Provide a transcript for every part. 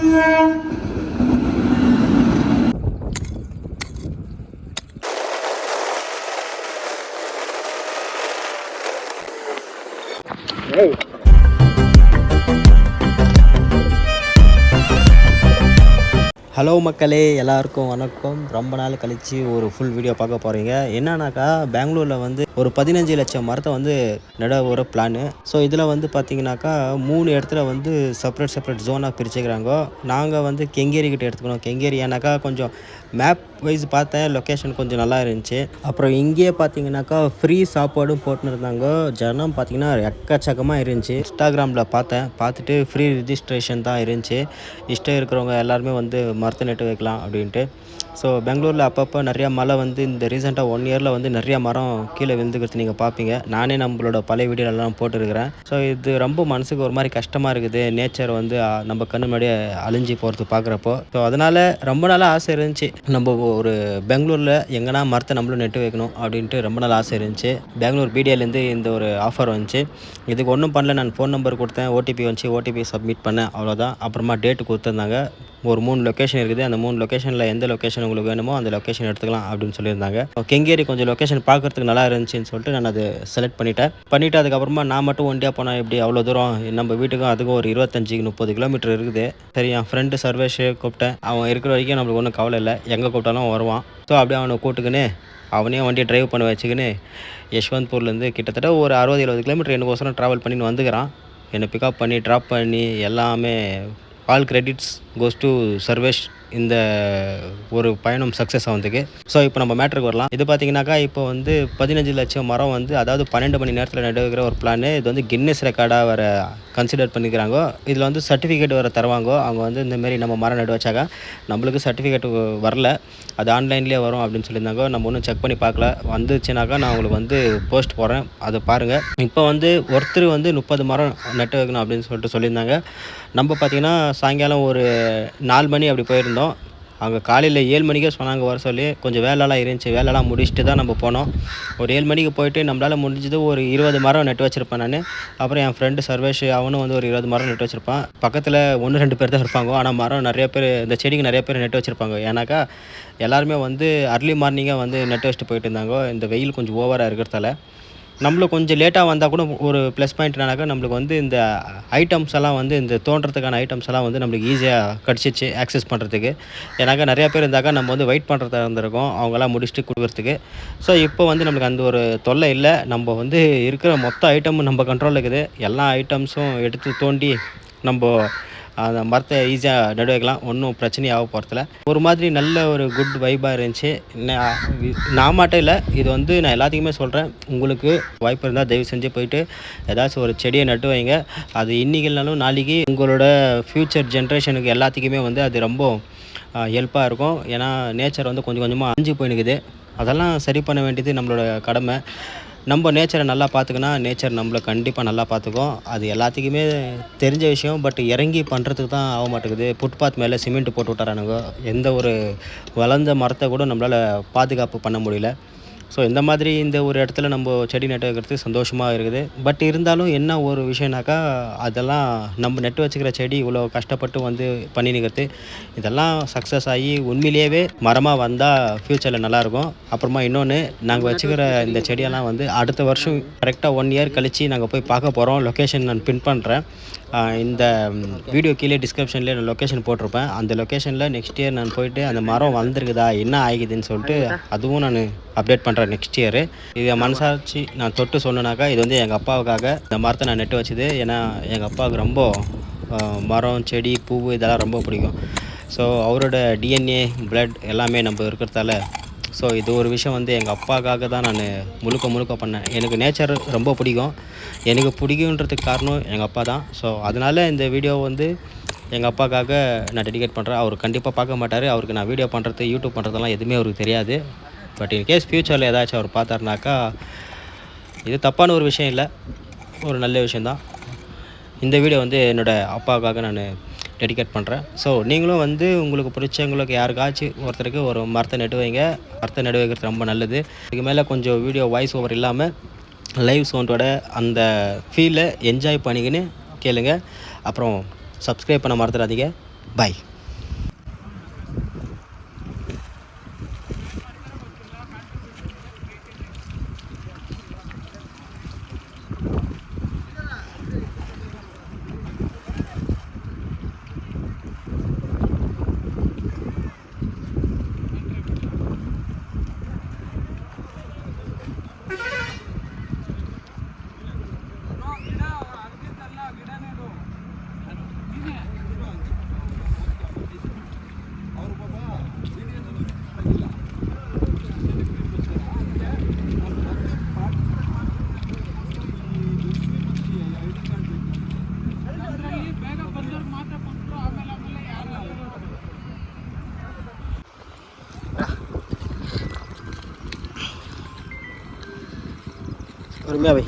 Hello மக்களே, எல்லாருக்கும் வணக்கம். ரொம்ப நாள் கழித்து ஒரு ஃபுல் வீடியோ பார்க்க போகிறீங்க. என்னன்னாக்கா, பெங்களூரில் வந்து ஒரு 15 லட்சம் மரத்தை வந்து நட ஒரு பிளானு. ஸோ இதில் வந்து பார்த்திங்கனாக்கா 3 இடத்துல வந்து செப்பரேட் ஜோனாக பிரிச்சுக்கிறாங்க. நாங்கள் வந்து கெங்கேரி கிட்ட எடுத்துக்கணும். கெங்கேரி ஏன்னாக்கா கொஞ்சம் மேப் வைஸ் பார்த்தேன், லொக்கேஷன் கொஞ்சம் நல்லா இருந்துச்சு. அப்புறம் இங்கேயே பார்த்தீங்கன்னாக்கா ஃப்ரீ சாப்பாடும் போட்டுன்னு இருந்தாங்க. ஜனம் பார்த்திங்கன்னா எக்கச்சக்கமாக இருந்துச்சு. இன்ஸ்டாகிராமில் பார்த்துட்டு ஃப்ரீ ரிஜிஸ்ட்ரேஷன் தான் இருந்துச்சு. இஷ்டம் இருக்கிறவங்க எல்லாருமே வந்து மரத்தை நட்டு வைக்கலாம் அப்படின்ட்டு. ஸோ பெங்களூரில் அப்பப்போ நிறையா மழை வந்து இந்த ரீசெண்டாக 1 இயரில் வந்து நிறையா மரம் கீழே விழுந்துக்கிறது நீங்கள் பார்ப்பீங்க. நானே நம்மளோட பழைய வீடியோலாம் போட்டுருக்கிறேன். ஸோ இது ரொம்ப மனசுக்கு ஒரு மாதிரி கஷ்டமாக இருக்குது. நேச்சர் வந்து நம்ம கண்ணு முன்னாடியே அழிஞ்சு போகிறது பார்க்குறப்போ. ஸோ அதனால் ரொம்ப நாளாக ஆசை இருந்துச்சு, நம்ம ஒரு பெங்களூரில் எங்கன்னா மரத்தை நம்மளும் நட்டு வைக்கணும் அப்படின்ட்டு ரொம்ப நாள் ஆசை இருந்துச்சு. பெங்களூர் பிடிஏலேருந்து இந்த ஒரு ஆஃபர் வந்துச்சு. இதுக்கு ஒன்றும் பண்ணல, நான் ஃபோன் நம்பர் கொடுத்தேன், ஓடிபி வந்துச்சு, ஓடிபி சப்மிட் பண்ணேன், அவ்வளோதான். அப்புறமா டேட்டு கொடுத்துருந்தாங்க. ஒரு 3 லொக்கேஷன் இருக்குது. அந்த 3 லொக்கேஷனில் எந்த லொக்கேஷன் உங்களுக்கு வேணுமோ அந்த லொக்கேஷன் எடுத்துக்கலாம் அப்படின்னு சொல்லியிருந்தாங்க. கெங்கேரி கொஞ்சம் லொக்கேஷன் பார்க்குறதுக்கு நல்லா இருந்துச்சுன்னு சொல்லிட்டு நான் அதை செலக்ட் பண்ணிவிட்டு அதுக்கப்புறமா நான் மட்டும் ஒண்டியாக போனால் எப்படி, அவ்வளோ தூரம் நம்ம வீட்டுக்கும் அதுக்கும் ஒரு 25-30 கிலோமீட்டர் இருக்குது. சரி, என் ஃப்ரெண்டு சர்வேஷ் கூப்பிட்டேன். அவன் இருக்கிற வரைக்கும் நம்மளுக்கு ஒன்றும் கவலை இல்லை, எங்கே கூப்பிட்டாலும் வருவான். ஸோ அப்படியே அவனை கூட்டுக்குன்னு அவனே வண்டியை ட்ரைவ் பண்ண வச்சுக்கின்னு யஷ்வந்த்பூர்லேருந்து கிட்டத்தட்ட ஒரு 60-70 கிலோமீட்டர் எனக்கோசரம் ட்ராவல் பண்ணின்னு வந்துக்கிறான். என்னை பிக்கப் பண்ணி ட்ராப் பண்ணி எல்லாமே all credits goes to Sarvesh. இந்த ஒரு பயணம் சக்ஸஸ் ஆகுதுக்கு. ஸோ இப்போ நம்ம மேட்ருக்கு வரலாம். இது பார்த்தீங்கன்னாக்கா இப்போ வந்து 15 லட்சம் மரம் வந்து, அதாவது 12 மணி நேரத்தில் நட்டு வைக்கிற ஒரு பிளான். இது வந்து கின்னஸ் ரெக்கார்டாக வர கன்சிடர் பண்ணிக்கிறாங்க. இதில் வந்து சர்டிஃபிகேட் வர தருவாங்க. அவங்க வந்து இந்தமாரி நம்ம மரம் நட்டு வச்சாக்கா நம்மளுக்கு சர்டிஃபிகேட் வரல, அது ஆன்லைன்லேயே வரும் அப்படின்னு சொல்லியிருந்தாங்க. நம்ம ஒன்றும் செக் பண்ணி பார்க்கல. வந்துச்சுனாக்கா நான் உங்களுக்கு வந்து போஸ்ட் போடுறேன், அதை பாருங்கள். இப்போ வந்து ஒருத்தர் வந்து 30 மரம் நட்டு வைக்கணும் அப்படின்னு சொல்லிட்டு சொல்லியிருந்தாங்க. நம்ம பார்த்திங்கன்னா சாயங்காலம் ஒரு 4 மணி அப்படி போயிருந்தோம். அங்கே காலையில் 7 மணிக்கே சொன்னாங்க வர சொல்லி. கொஞ்சம் வேலைலாம் இருந்துச்சு, வேலைலாம் முடிச்சுட்டு தான் நம்ம போனோம். ஒரு 7 மணிக்கு போயிட்டு நம்மளால் முடிஞ்சது ஒரு 20 மரம் நட்டு வச்சுருப்பேன் நான். அப்புறம் என் ஃப்ரெண்டு சர்வேஷ், அவனும் வந்து ஒரு 20 மரம் நட்டு வச்சுருப்பான். பக்கத்தில் 1-2 பேர் தான் இருப்பாங்க. ஆனால் மரம் நிறைய பேர், இந்த செடிக்கு நிறைய பேர் நட்டு வச்சுருப்பாங்க. ஏன்னாக்கா எல்லாருமே வந்து அர்லி மார்னிங்காக வந்து நட்டு வச்சுட்டு போயிட்டு இருந்தாங்க. இந்த வெயில் கொஞ்சம் ஓவராக இருக்கிறதால நம்மளும் கொஞ்சம் லேட்டாக வந்தால் கூட ஒரு ப்ளஸ் பாயிண்ட் என்னன்னாக்கா, நம்மளுக்கு வந்து இந்த ஐட்டம்ஸ் எல்லாம் வந்து இந்த தோன்றதுக்கான ஐட்டம்ஸ் எல்லாம் வந்து நம்மளுக்கு ஈஸியாக கிடச்சிச்சு ஆக்சஸ் பண்ணுறதுக்கு. ஏன்னாக்கா நிறையா பேர் இருந்தாக்கா நம்ம வந்து வெயிட் பண்ணுறதா இருந்திருக்கோம், அவங்களாம் முடிச்சுட்டு கொடுக்குறதுக்கு. ஸோ இப்போ வந்து நம்மளுக்கு அந்த ஒரு தொல்லை இல்லை. நம்ம வந்து இருக்கிற மொத்த ஐட்டமும் நம்ம கண்ட்ரோலில் இருக்குது. எல்லா ஐட்டம்ஸும் எடுத்து தோண்டி நம்ம அந்த மரத்தை ஈஸியாக நடு வைக்கலாம், ஒன்றும் பிரச்சனையாக போகிறதில்ல. ஒரு மாதிரி நல்ல ஒரு குட் வைப்பாக இருந்துச்சு. நான் மட்டும் இல்லை, இது வந்து நான் எல்லாத்துக்குமே சொல்கிறேன். உங்களுக்கு வாய்ப்பு இருந்தால் தயவு செஞ்சு போயிட்டு ஏதாச்சும் ஒரு செடியை நட்டு வைங்க. அது இன்றைக்கி இல்லைனாலும் நாளைக்கு உங்களோட ஃப்யூச்சர் ஜென்ரேஷனுக்கு எல்லாத்துக்குமே வந்து அது ரொம்ப ஹெல்ப்பாக இருக்கும். ஏன்னா நேச்சர் வந்து கொஞ்சம் கொஞ்சமாக அழிஞ்சு போயினுக்குது. அதெல்லாம் சரி பண்ண வேண்டியது நம்மளோட கடமை. நம்ம நேச்சரை நல்லா பார்த்துக்கினா நேச்சர் நம்மளை கண்டிப்பாக நல்லா பார்த்துக்கும். அது எல்லாத்துக்குமே தெரிஞ்ச விஷயம். பட் இறங்கி பண்ணுறதுக்கு தான் ஆக மாட்டேங்குது. ஃபுட்பாத் மேலே சிமெண்ட் போட்டு விட்டுறானுங்க. எந்த ஒரு வளர்ந்த மரத்தை கூட நம்மளால் பாதுகாப்பு பண்ண முடியல. ஸோ இந்த மாதிரி இந்த ஒரு இடத்துல நம்ம செடி நட்டு வைக்கிறதுக்கு சந்தோஷமாக இருக்குது. பட் இருந்தாலும் என்ன ஒரு விஷயம்னாக்கா, அதெல்லாம் நம்ம நட்டு வச்சுக்கிற செடி இவ்வளோ கஷ்டப்பட்டு வந்து பண்ணினுக்கிறது, இதெல்லாம் சக்ஸஸ் ஆகி உண்மையிலேயே மரமாக வந்தால் ஃப்யூச்சரில் நல்லாயிருக்கும். அப்புறமா இன்னொன்று, நாங்கள் வச்சுக்கிற இந்த செடியெல்லாம் வந்து அடுத்த வருஷம் கரெக்டாக 1 இயர் கழித்து நாங்கள் போய் பார்க்க போகிறோம். லொக்கேஷன் நான் பின் பண்ணுறேன். இந்த வீடியோ கீழே டிஸ்கிரிப்ஷன்லேயே நான் லொக்கேஷன் போட்டிருப்பேன். அந்த லொக்கேஷனில் நெக்ஸ்ட் இயர் நான் போயிட்டு அந்த மரம் வளர்ந்துருக்குதா, என்ன ஆகிக்குதுன்னு சொல்லிட்டு அதுவும் நான் அப்டேட் பண்ணுறேன் நெக்ஸ்ட் இயரு. இதை மனசாட்சி நான் தொட்டு சொன்னேனாக்கா, இது வந்து எங்கள் அப்பாவுக்காக இந்த மரத்தை நான் நட்டு வச்சுது. ஏன்னா எங்கள் அப்பாவுக்கு ரொம்ப மரம், செடி, பூ இதெல்லாம் ரொம்ப பிடிக்கும். ஸோ அவரோட டிஎன்ஏ பிளட் எல்லாமே நம்ம இருக்கிறதால, ஸோ இது ஒரு விஷயம் வந்து எங்கள் அப்பாவுக்காக தான் நான் முழுக்க பண்ணேன். எனக்கு நேச்சர் ரொம்ப பிடிக்கும். எனக்கு பிடிக்குன்றதுக்கு காரணம் எங்கள் அப்பா தான். ஸோ அதனால் இந்த வீடியோ வந்து எங்கள் அப்பாவுக்காக நான் டெடிகேட் பண்ணுறேன். அவர் கண்டிப்பாக பார்க்க மாட்டார். அவருக்கு நான் வீடியோ பண்ணுறது, யூடியூப் பண்ணுறதெல்லாம் எதுவுமே அவருக்கு தெரியாது. பட் இன்கேஸ் ஃப்யூச்சரில் ஏதாச்சும் அவர் பார்த்தாருனாக்கா, இது தப்பான ஒரு விஷயம் இல்லை, ஒரு நல்ல விஷயந்தான். இந்த வீடியோ வந்து என்னோடய அப்பாவுக்காக நான் டெடிகேட் பண்ணுறேன். ஸோ நீங்களும் வந்து உங்களுக்கு பிடிச்சவங்களுக்கு யாருக்காச்சும் ஒருத்தருக்கு ஒரு மரத்தை நட்டு வைங்க. மரத்தை நட்டு வைக்கிறது ரொம்ப நல்லது. இதுக்கு மேலே கொஞ்சம் வீடியோ வாய்ஸ் ஓவர் இல்லாமல் லைவ் சவுண்டோட அந்த ஃபீலை என்ஜாய் பண்ணிக்கின்னு கேளுங்க. அப்புறம் சப்ஸ்கிரைப் பண்ண மறந்துடாதீங்க. பாய். பொறுமையாக வை.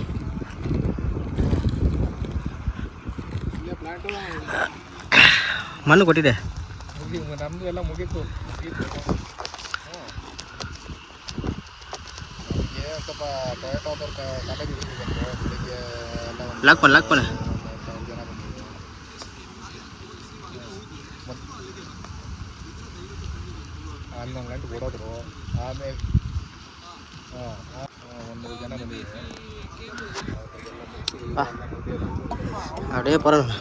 மண்ணு கொட்டிடு. ನಮ್ದು ಎಲ್ಲ ಮುಗೀತು. ಸ್ವಲ್ಪ ಟೊಯೋಟೋದವ್ರ ಕಾಲೇಜ್ ಬೆಳಿಗ್ಗೆ ಎಲ್ಲ ಲಾಕ್ பண்ணு. 11 ಗಂಟೆಗೆ ಓಡೋದ್ರು. ಆಮೇಲೆ 100 ಜನ ಬಂದಿದೆ. அப்படியே போகிறேன்.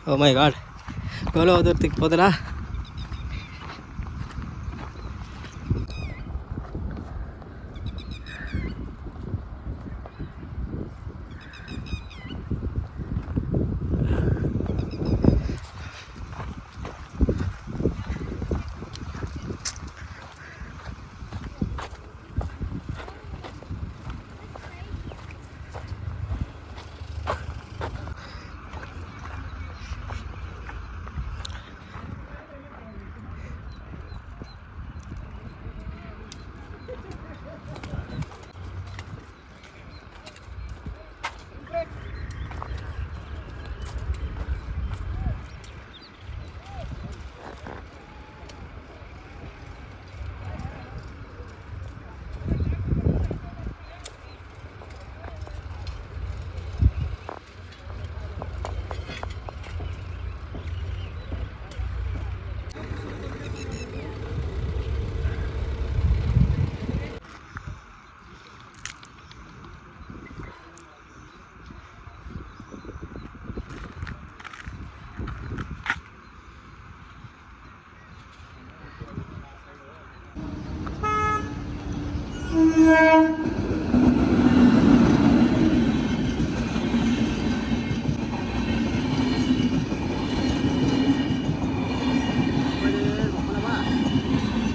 ஓ மை காட், எவ்வளோ தூரத்துக்கு போகுதுடா.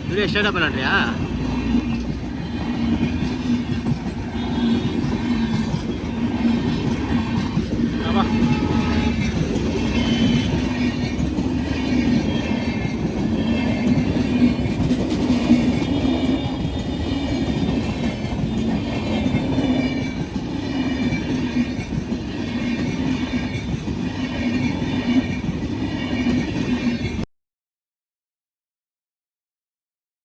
Video start பண்ணலான்றியா?